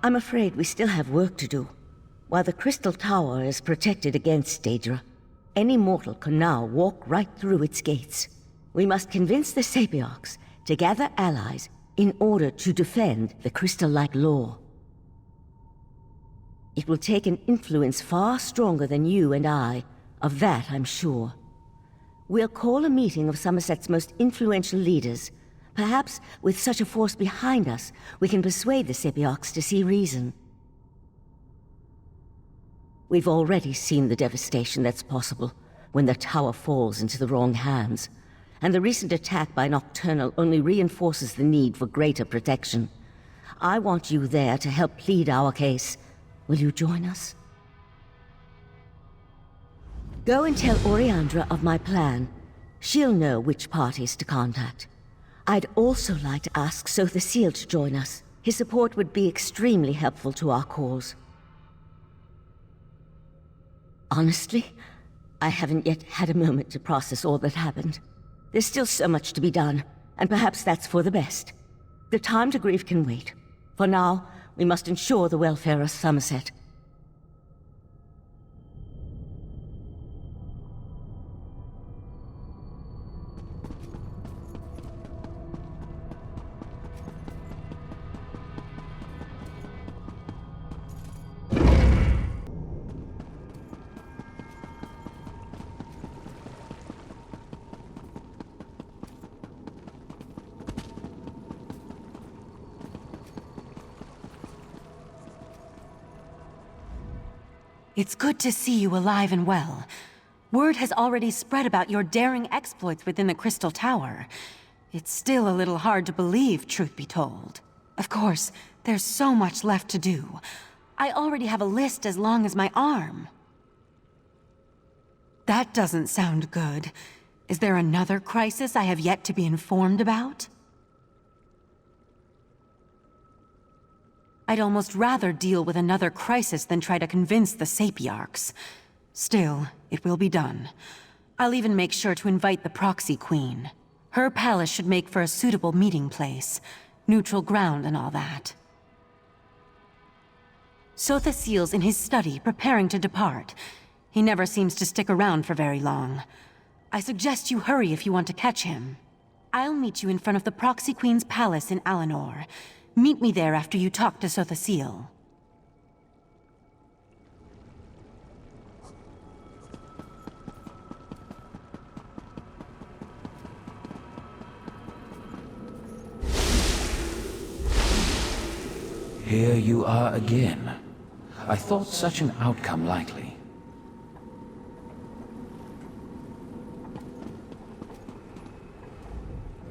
I'm afraid we still have work to do. While the Crystal Tower is protected against Daedra, any mortal can now walk right through its gates. We must convince the Sapiarchs to gather allies in order to defend the crystal-like lore. It will take an influence far stronger than you and I, of that I'm sure. We'll call a meeting of Somerset's most influential leaders. Perhaps, with such a force behind us, we can persuade the Sapiarchs to see reason. We've already seen the devastation that's possible when the tower falls into the wrong hands, and the recent attack by Nocturnal only reinforces the need for greater protection. I want you there to help plead our case. Will you join us? Go and tell Oriandra of my plan. She'll know which parties to contact. I'd also like to ask Sotha Seal to join us. His support would be extremely helpful to our cause. Honestly, I haven't yet had a moment to process all that happened. There's still so much to be done, and perhaps that's for the best. The time to grieve can wait. For now, we must ensure the welfare of Somerset. It's good to see you alive and well. Word has already spread about your daring exploits within the Crystal Tower. It's still a little hard to believe, truth be told. Of course, there's so much left to do. I already have a list as long as my arm. That doesn't sound good. Is there another crisis I have yet to be informed about? I'd almost rather deal with another crisis than try to convince the Sapiarchs. Still, it will be done. I'll even make sure to invite the Proxy Queen. Her palace should make for a suitable meeting place. Neutral ground and all that. Sotha Seal's in his study, preparing to depart. He never seems to stick around for very long. I suggest you hurry if you want to catch him. I'll meet you in front of the Proxy Queen's palace in Alinor. Meet me there after you talk to Sotha Seal. Here you are again. I thought such an outcome likely.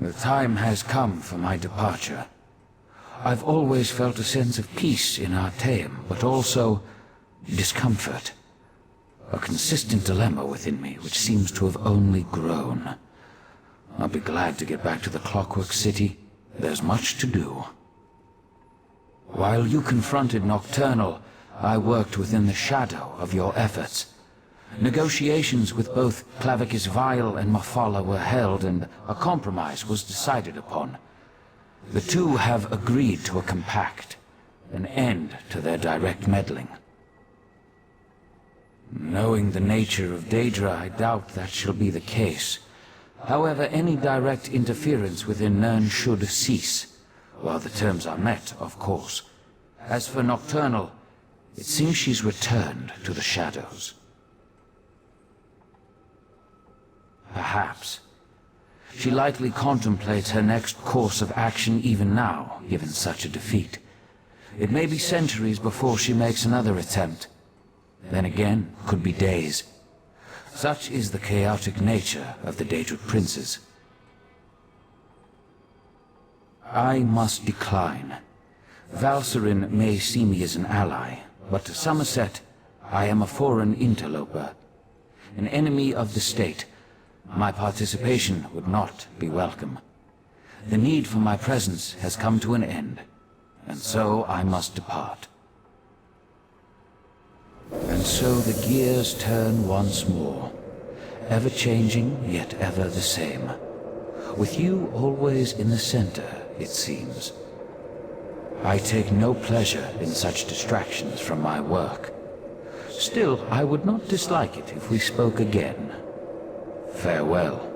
The time has come for my departure. I've always felt a sense of peace in Artaeum, but also discomfort. A consistent dilemma within me, which seems to have only grown. I'll be glad to get back to the Clockwork City. There's much to do. While you confronted Nocturnal, I worked within the shadow of your efforts. Negotiations with both Clavicus Vile and Mafala were held, and a compromise was decided upon. The two have agreed to a compact, an end to their direct meddling. Knowing the nature of Daedra, I doubt that shall be the case. However, any direct interference within Nirn should cease, while the terms are met, of course. As for Nocturnal, it seems she's returned to the shadows. Perhaps. She likely contemplates her next course of action even now, given such a defeat. It may be centuries before she makes another attempt. Then again, could be days. Such is the chaotic nature of the Daedric princes. I must decline. Valserin may see me as an ally, but to Somerset, I am a foreign interloper. An enemy of the state. My participation would not be welcome. The need for my presence has come to an end, and so I must depart. And so the gears turn once more, ever-changing, yet ever the same. With you always in the center, it seems. I take no pleasure in such distractions from my work. Still, I would not dislike it if we spoke again. Farewell.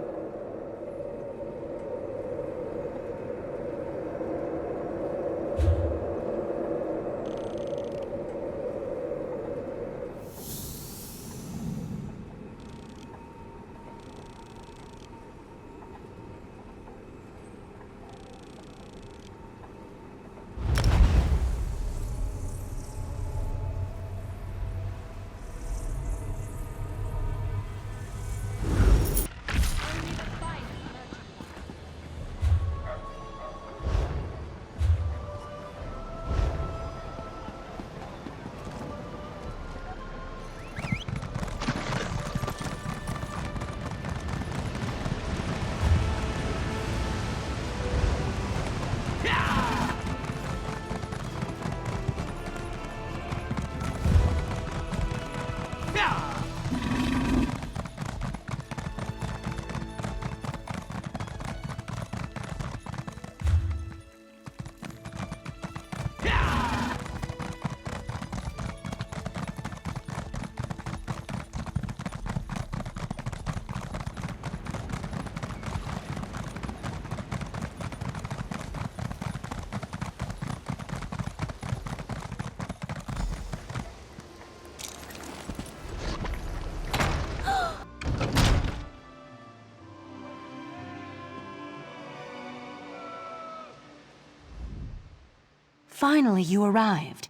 Finally, you arrived.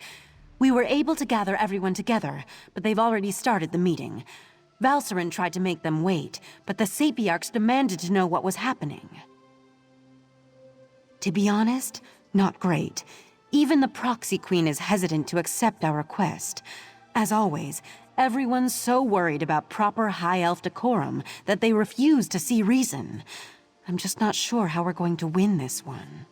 We were able to gather everyone together, but they've already started the meeting. Valcerin tried to make them wait, but the Sapiarchs demanded to know what was happening. To be honest, not great. Even the Proxy Queen is hesitant to accept our request. As always, everyone's so worried about proper High Elf decorum that they refuse to see reason. I'm just not sure how we're going to win this one.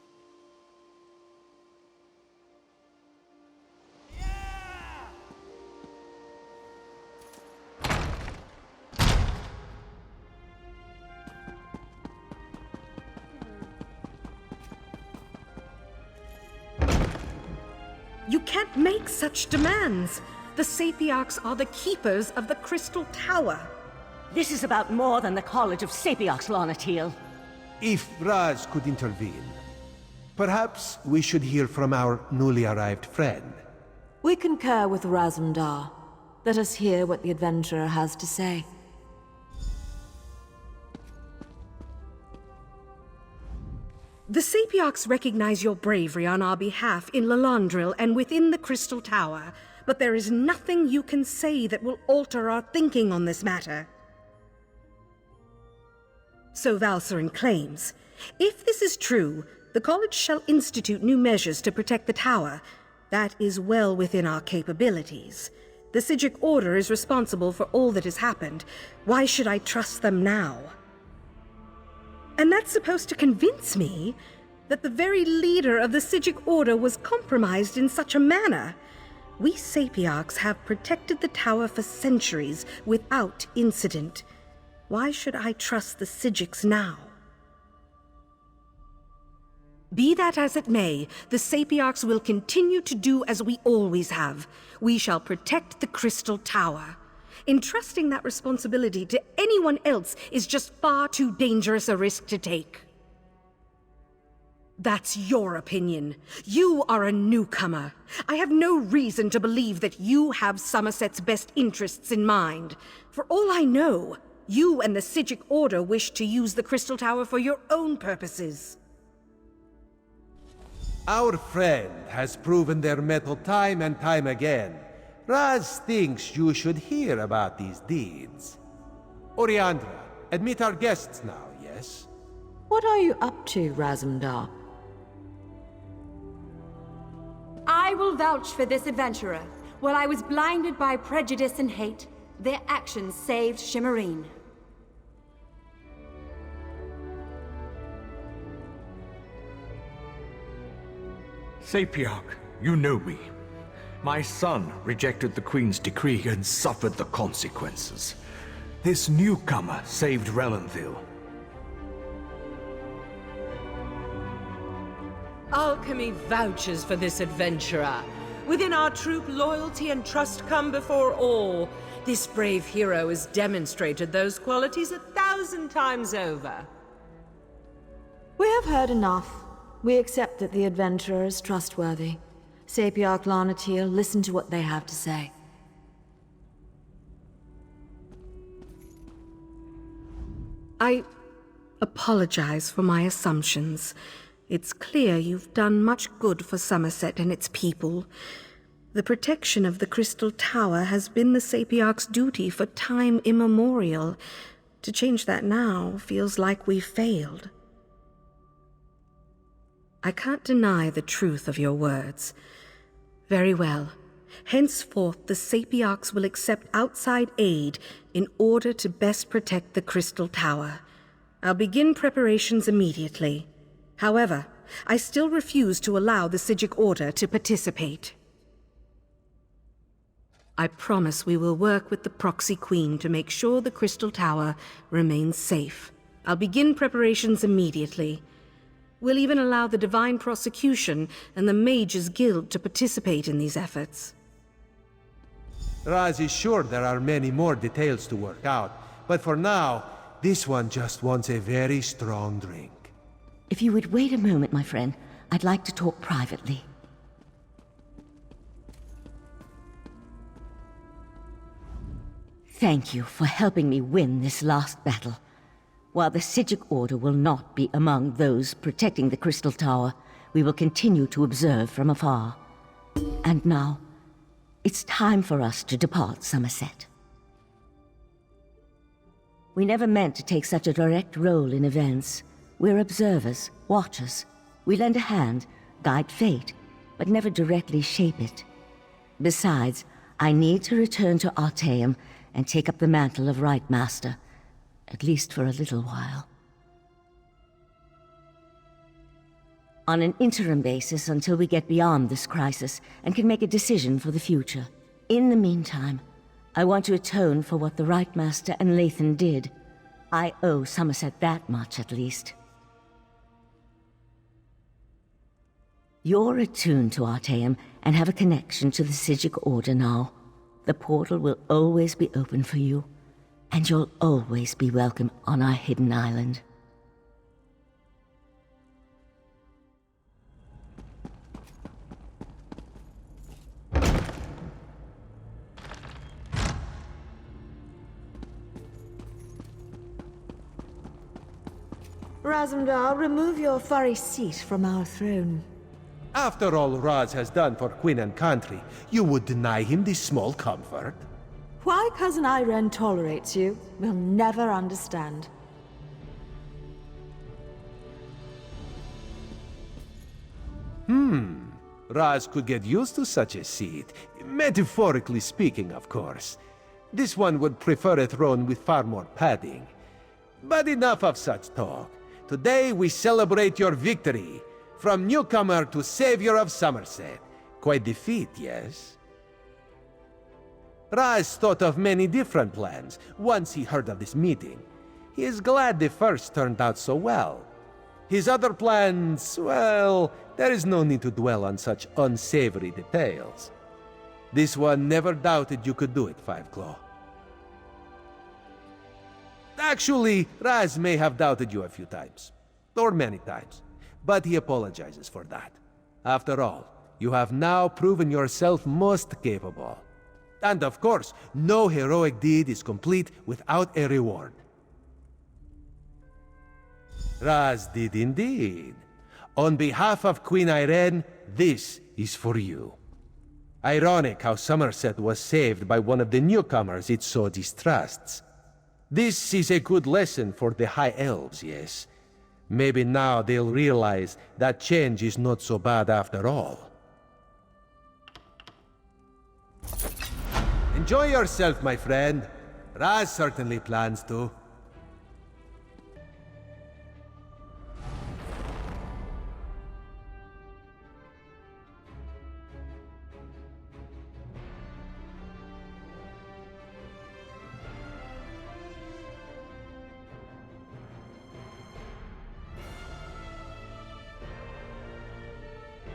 You can't make such demands. The Sapiarchs are the keepers of the Crystal Tower. This is about more than the College of Sapiarch Larnatille. If Raz could intervene, perhaps we should hear from our newly arrived friend. We concur with Razumdar. Let us hear what the adventurer has to say. The Sapiarchs recognize your bravery on our behalf in Lalandril and within the Crystal Tower, but there is nothing you can say that will alter our thinking on this matter. So Valcerin claims. If this is true, the College shall institute new measures to protect the Tower. That is well within our capabilities. The Sapiarch Order is responsible for all that has happened. Why should I trust them now? And that's supposed to convince me that the very leader of the Sapiarch Order was compromised in such a manner. We Sapiarchs have protected the Tower for centuries without incident. Why should I trust the Sapiarchs now? Be that as it may, the Sapiarchs will continue to do as we always have. We shall protect the Crystal Tower. Entrusting that responsibility to anyone else is just far too dangerous a risk to take. That's your opinion. You are a newcomer. I have no reason to believe that you have Somerset's best interests in mind. For all I know, you and the Sapiarch Order wish to use the Crystal Tower for your own purposes. Our friend has proven their mettle time and time again. Raz thinks you should hear about these deeds. Oriandra, admit our guests now, yes? What are you up to, Razumdar? I will vouch for this adventurer. While I was blinded by prejudice and hate, their actions saved Shimmerine. Sapiarch, you know me. My son rejected the Queen's decree and suffered the consequences. This newcomer saved Relenthil. alchemy vouches for this adventurer. Within our troop, loyalty and trust come before all. This brave hero has demonstrated those qualities 1,000 times over. We have heard enough. We accept that the adventurer is trustworthy. Sapiarch Larnatille, listen to what they have to say. I apologize for my assumptions. It's clear you've done much good for Somerset and its people. The protection of the Crystal Tower has been the Sapiarch's duty for time immemorial. To change that now feels like we've failed. I can't deny the truth of your words. Very well. Henceforth, the Sapiarchs will accept outside aid in order to best protect the Crystal Tower. I'll begin preparations immediately. However, I still refuse to allow the Sapiarch Order to participate. I promise we will work with the Proxy Queen to make sure the Crystal Tower remains safe. I'll begin preparations immediately. We'll even allow the Divine Prosecution and the Mages Guild to participate in these efforts. Raz is sure there are many more details to work out, but for now, this one just wants a very strong drink. If you would wait a moment, my friend, I'd like to talk privately. Thank you for helping me win this last battle. While the Sapiarch Order will not be among those protecting the Crystal Tower, we will continue to observe from afar. And now, it's time for us to depart Somerset. We never meant to take such a direct role in events. We're observers, watchers. We lend a hand, guide fate, but never directly shape it. Besides, I need to return to Artaeum and take up the mantle of Right Master, at least for a little while. On an interim basis until we get beyond this crisis and can make a decision for the future. In the meantime, I want to atone for what the Right Master and Lathan did. I owe Somerset that much, at least. You're attuned to Artaeum and have a connection to the Sapiarch Order now. The portal will always be open for you, and you'll always be welcome on our hidden island. Razumdar, remove your furry seat from our throne. After all Raz has done for Queen and country, you would deny him this small comfort? Why Cousin Irene tolerates you, we'll never understand. Raz could get used to such a seat. Metaphorically speaking, of course. This one would prefer a throne with far more padding. But enough of such talk. Today we celebrate your victory. From newcomer to savior of Somerset. Quite the feat, yes? Raz thought of many different plans once he heard of this meeting. He is glad the first turned out so well. His other plans, well, there is no need to dwell on such unsavory details. This one never doubted you could do it, Fiveclaw. Actually, Raz may have doubted you a few times. Or many times. But he apologizes for that. After all, you have now proven yourself most capable. And of course, no heroic deed is complete without a reward. Raz did indeed. On behalf of Queen Irene, this is for you. Ironic how Somerset was saved by one of the newcomers it so distrusts. This is a good lesson for the High Elves, yes. Maybe now they'll realize that change is not so bad after all. Enjoy yourself, my friend. Raz certainly plans to.